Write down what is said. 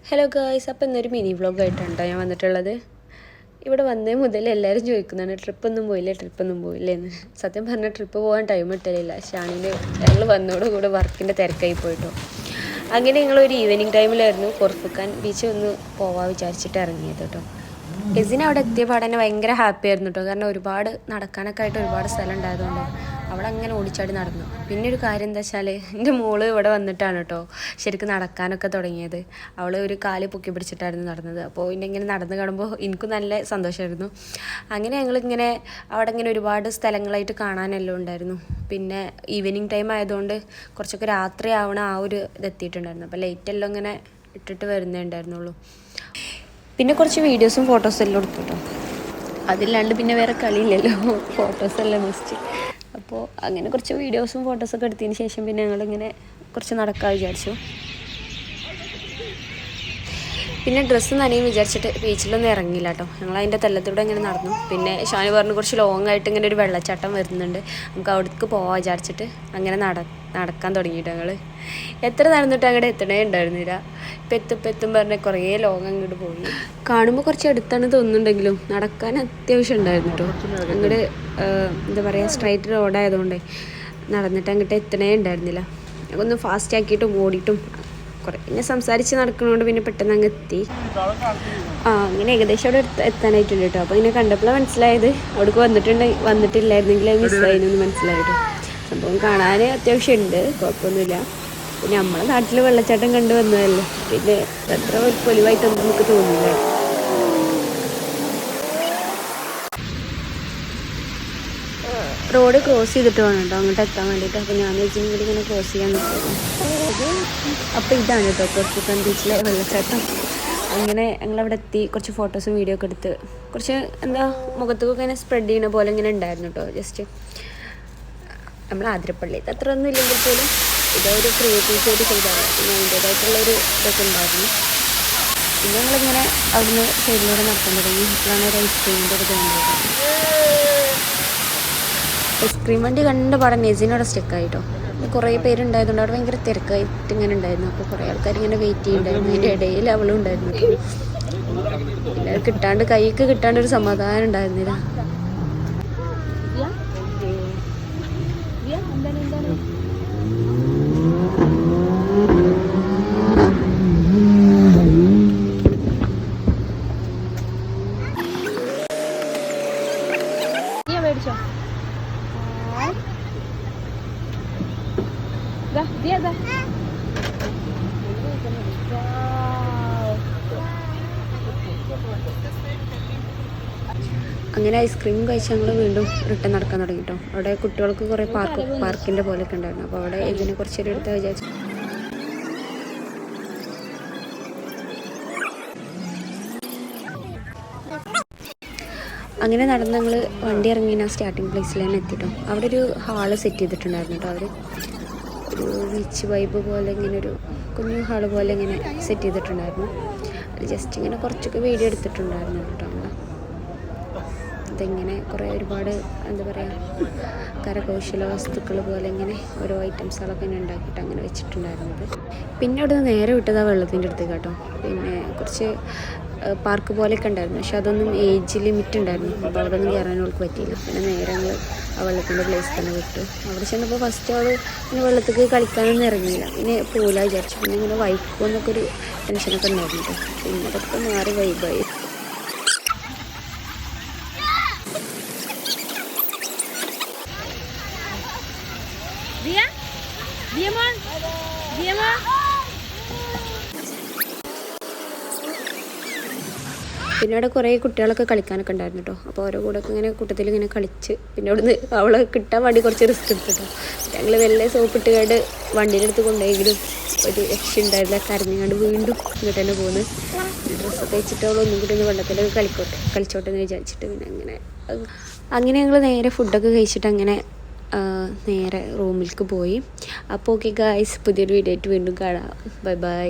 Hello guys, അപ്പോൾ ഇന്നൊരു mini വ്ളോഗായിട്ടാണ് ഞാൻ വന്നിട്ടുള്ളത്. ഇവിടെ വന്നേ മുതൽ എല്ലാവരും ചോദിക്കുന്നതാണ് ട്രിപ്പൊന്നും പോയില്ലേ എന്ന്. സത്യം പറഞ്ഞാൽ ട്രിപ്പ് പോകാൻ ടൈം കിട്ടലില്ല. ഷാനിന് ഞങ്ങൾ വന്നതോടുകൂടെ വർക്കിൻ്റെ തിരക്കായി പോയിട്ടോ. അങ്ങനെ ഞങ്ങളൊരു ഈവനിങ് ടൈമിലായിരുന്നു കൊർഫുക്കാൻ ബീച്ച് ഒന്ന് പോവാൻ വിചാരിച്ചിട്ട് ഇറങ്ങിയത് കേട്ടോ. എസിന് അവിടെ എത്തിയ പാടന്നെ ഭയങ്കര ഹാപ്പി ആയിരുന്നു കേട്ടോ. കാരണം ഒരുപാട് നടക്കാനൊക്കെ ആയിട്ട് ഒരുപാട് സ്ഥലം ഉണ്ടായതുകൊണ്ട് അവിടെ അങ്ങനെ ഓടിച്ചാടി നടന്നു. പിന്നെ ഒരു കാര്യം എന്താ വെച്ചാൽ എൻ്റെ മോള് ഇവിടെ വന്നിട്ടാണ് കേട്ടോ ശരിക്കും നടക്കാനൊക്കെ തുടങ്ങിയത്. അവൾ ഒരു കാല് പൊക്കി പിടിച്ചിട്ടായിരുന്നു നടന്നത്. അപ്പോൾ ഇങ്ങനെ നടന്ന് കാണുമ്പോൾ എനിക്കും നല്ല സന്തോഷമായിരുന്നു. അങ്ങനെ ഞങ്ങളിങ്ങനെ അവിടെ ഇങ്ങനെ ഒരുപാട് സ്ഥലങ്ങളായിട്ട് കാണാനെല്ലാം ഉണ്ടായിരുന്നു. പിന്നെ ഈവനിങ് ടൈം ആയതുകൊണ്ട് കുറച്ചൊക്കെ രാത്രി ആവണ ആ ഒരു ഇതെത്തിയിട്ടുണ്ടായിരുന്നു. അപ്പോൾ ലൈറ്റെല്ലാം ഇങ്ങനെ ഇട്ടിട്ട് വരുന്നേ ഉണ്ടായിരുന്നുള്ളൂ. പിന്നെ കുറച്ച് വീഡിയോസും ഫോട്ടോസും എല്ലാം എടുത്തു കേട്ടോ. അതില്ലാണ്ട് പിന്നെ വേറെ കളിയില്ലല്ലോ, ഫോട്ടോസെല്ലാം മസ്റ്റ്. അപ്പോൾ അങ്ങനെ കുറച്ച് വീഡിയോസും ഫോട്ടോസൊക്കെ എടുത്തതിന് ശേഷം പിന്നെ ഞങ്ങളിങ്ങനെ കുറച്ച് നടക്കാൻ വിചാരിച്ചു. പിന്നെ ഡ്രസ്സ് നനയും വിചാരിച്ചിട്ട് ബീച്ചിലൊന്നും ഇറങ്ങിയില്ല കേട്ടോ. ഞങ്ങൾ അതിൻ്റെ തെല്ലത്തൂടെ ഇങ്ങനെ നടന്നു. പിന്നെ ഷാനി പറഞ്ഞു കുറച്ച് ലോങ് ആയിട്ട് ഇങ്ങനെ ഒരു വെള്ളച്ചാട്ടം വരുന്നുണ്ട്, നമുക്ക് അവിടേക്ക് പോകാൻ വിചാരിച്ചിട്ട് അങ്ങനെ നടക്കാൻ തുടങ്ങിയിട്ട് ഞങ്ങൾ എത്ര നടന്നിട്ട് അങ്ങോട്ട് എത്തണേ ഉണ്ടായിരുന്നില്ല. ഇപ്പം പറഞ്ഞ് കുറേ ലോങ് അങ്ങോട്ട് പോയി. കാണുമ്പോൾ കുറച്ച് അടുത്താണ് തോന്നുന്നുണ്ടെങ്കിലും നടക്കാൻ അത്യാവശ്യം ഉണ്ടായിരുന്നു കേട്ടോ. അങ്ങോട്ട് എന്താ പറയുക, സ്ട്രൈറ്റ് റോഡായതുകൊണ്ടേ നടന്നിട്ട് അങ്ങോട്ട് എത്തണേ ഉണ്ടായിരുന്നില്ല. ഒന്ന് ഫാസ്റ്റ് ആക്കിയിട്ടും ഓടിയിട്ടും കുറേ പിന്നെ സംസാരിച്ച് നടക്കുന്നതുകൊണ്ട് പിന്നെ പെട്ടെന്ന് അങ്ങ് എത്തി. അങ്ങനെ ഏകദേശം അവിടെ എത്താനായിട്ടുണ്ട് കേട്ടോ. അപ്പോൾ ഇങ്ങനെ കണ്ടപ്പോൾ മനസ്സിലായത് അവിടേക്ക് വന്നിട്ടില്ലായിരുന്നെങ്കിൽ അത് മിസ്സായിരുന്നു മനസ്സിലായിട്ടോ. സംഭവം കാണാൻ അത്യാവശ്യം ഉണ്ട്, കുഴപ്പമൊന്നുമില്ല. പിന്നെ നമ്മളെ നാട്ടിൽ വെള്ളച്ചാട്ടം കണ്ടു വന്നതല്ലേ, പിന്നെ അത്ര പൊലിവായിട്ടൊന്നും നമുക്ക് തോന്നില്ല. റോഡ് ക്രോസ് ചെയ്തിട്ട് വേണം കേട്ടോ അങ്ങോട്ട് എത്താൻ വേണ്ടിയിട്ട്. അപ്പോൾ ഞാൻ വെച്ചിട്ടും കൂടി ഇങ്ങനെ ക്രോസ് ചെയ്യാൻ നിൽക്കുന്നു. അപ്പോൾ ഇതാണ് കേട്ടോ കൊർഫുക്കാൻ ബീച്ചിലെ വെള്ളച്ചാട്ടം. അങ്ങനെ ഞങ്ങളവിടെ എത്തി കുറച്ച് ഫോട്ടോസും വീഡിയോ ഒക്കെ എടുത്ത് കുറച്ച് എന്താ മുഖത്തൊക്കെ ഇങ്ങനെ സ്പ്രെഡ് ചെയ്യുന്ന പോലെ ഇങ്ങനെ ഉണ്ടായിരുന്നു കേട്ടോ. ജസ്റ്റ് നമ്മൾ ആതിരപ്പള്ളിയിൽ അത്ര ഒന്നും ഇല്ലെങ്കിൽ പോലും ഇതൊരു ക്രിയേറ്റിവിറ്റി ആയിട്ട് ചെയ്താണ്. പിന്നെ അതിൻ്റേതായിട്ടുള്ളൊരു ഇതൊക്കെ ഉണ്ടായിരുന്നു. പിന്നെ ഞങ്ങളിങ്ങനെ അവിടുന്ന് സൈഡിലൂടെ നടക്കാൻ തുടങ്ങി. ഇപ്പോഴാണ് ഒരു ഐസ്ക്രീമിൻ്റെ ഒരു ഇതുണ്ടായിരുന്നത്. ഐസ്ക്രീം വണ്ടി കണ്ട പാടം നെസിനോടെ സ്റ്റെക്കായിട്ടോ. കുറേ പേരുണ്ടായതുകൊണ്ട് അവിടെ ഭയങ്കര തിരക്കായിട്ട് ഇങ്ങനെ ഉണ്ടായിരുന്നു. അപ്പോൾ കുറേ ആൾക്കാർ ഇങ്ങനെ വെയിറ്റ് ചെയ്യുന്നുണ്ടായിരുന്നു. അതിൻ്റെ ഇടയിൽ അവളും ഉണ്ടായിരുന്നു. പിന്നെ കൈക്ക് കിട്ടാണ്ട് ഒരു സമാധാനം ഉണ്ടായിരുന്നില്ല. മേടിച്ചോ അങ്ങനെ ഐസ്ക്രീമും കഴിച്ച് ഞങ്ങൾ വീണ്ടും റിട്ടേൺ നടക്കാൻ തുടങ്ങി കേട്ടോ. അവിടെ കുട്ടികൾക്ക് കുറേ പാർക്കിൻ്റെ പോലെയൊക്കെ ഉണ്ടായിരുന്നു. അപ്പോൾ അവിടെ ഇതിനെ കുറച്ചൊരു എടുത്ത് വിചാരിച്ചു. അങ്ങനെ നടന്ന് ഞങ്ങൾ വണ്ടി ഇറങ്ങി ഞാൻ സ്റ്റാർട്ടിങ് പ്ലേസിൽ തന്നെ എത്തിട്ടോ. അവിടെ ഒരു ഹാള് സെറ്റ് ചെയ്തിട്ടുണ്ടായിരുന്നു കേട്ടോ. അവർ ഒരു ബീച്ച് വൈബ് പോലെ ഇങ്ങനെ ഒരു കുഞ്ഞു ഹാള് പോലെ ഇങ്ങനെ സെറ്റ് ചെയ്തിട്ടുണ്ടായിരുന്നു. അത് ജസ്റ്റ് ഇങ്ങനെ കുറച്ചൊക്കെ വീഡിയോ എടുത്തിട്ടുണ്ടായിരുന്നു കേട്ടോ. നമ്മൾ ഇതിങ്ങനെ കുറേ ഒരുപാട് എന്താ പറയുക കരകൗശല വസ്തുക്കൾ പോലെ ഇങ്ങനെ ഓരോ ഐറ്റംസുകളൊക്കെ ഇങ്ങനെ ഉണ്ടാക്കിയിട്ട് അങ്ങനെ വെച്ചിട്ടുണ്ടായിരുന്നത്. പിന്നെ അവിടെ നിന്ന് നേരെ വിട്ടത് ആ വെള്ളത്തിൻ്റെ അടുത്ത് കേട്ടോ. പിന്നെ കുറച്ച് പാർക്ക് പോലെയൊക്കെ ഉണ്ടായിരുന്നു, പക്ഷെ അതൊന്നും ഏജ് ലിമിറ്റ് ഉണ്ടായിരുന്നു. അപ്പോൾ അവിടെ ഒന്നും കയറാൻ അവൾക്ക് പറ്റിയില്ല. പിന്നെ നേരെ ഞങ്ങൾ ആ വെള്ളത്തിൻ്റെ പ്ലേസ് തന്നെ വിട്ടു. അവിടെ ചെന്നപ്പോൾ ഫസ്റ്റ് അവൾ ഇങ്ങനെ വെള്ളത്തേക്ക് കളിക്കാനൊന്നും ഇറങ്ങിയില്ല. പിന്നെ പോല വിചാരിച്ചു. പിന്നെ ഇങ്ങനെ വൈക്കുമെന്നൊക്കെ ഒരു ടെൻഷനൊക്കെ ഉണ്ടായിരുന്നു കേട്ടോ. പിന്നെ അതൊക്കെ മാറി വൈബായി. പിന്നെ അവിടെ കുറേ കുട്ടികളൊക്കെ കളിക്കാനൊക്കെ ഉണ്ടായിരുന്നു കേട്ടോ. അപ്പോൾ ഓരോ കൂടെ ഇങ്ങനെ കൂട്ടത്തിൽ ഇങ്ങനെ കളിച്ച് പിന്നെ അവിടുന്ന് അവളെ കിട്ടാൻ വേണ്ടി കുറച്ച് റിസ്ക് എടുത്തിട്ടോ. ഞങ്ങൾ വലിയ സോപ്പിട്ട് കണ്ട് വണ്ടീൻ്റെ അടുത്ത് കൊണ്ടുപോയെങ്കിലും ഒരു രക്ഷ ഉണ്ടായിരുന്നില്ല. കരഞ്ഞുകൊണ്ട് വീണ്ടും ഇങ്ങോട്ട് തന്നെ പോകുന്നു. ഡ്രസ്സൊക്കെ വെച്ചിട്ട് അവൾ ഒന്നും കൂടി ഒന്ന് വെള്ളത്തിലൊക്കെ കളിച്ചോട്ടെ എന്ന് വിചാരിച്ചിട്ട് പിന്നെ അങ്ങനെ ഞങ്ങൾ നേരെ ഫുഡൊക്കെ കഴിച്ചിട്ട് അങ്ങനെ നേരെ റൂമിലേക്ക് പോയി. അപ്പോൾ ഓക്കെ ഗായ്സ്, പുതിയൊരു വീഡിയോ ആയിട്ട് വീണ്ടും കാണാം. Bye bye.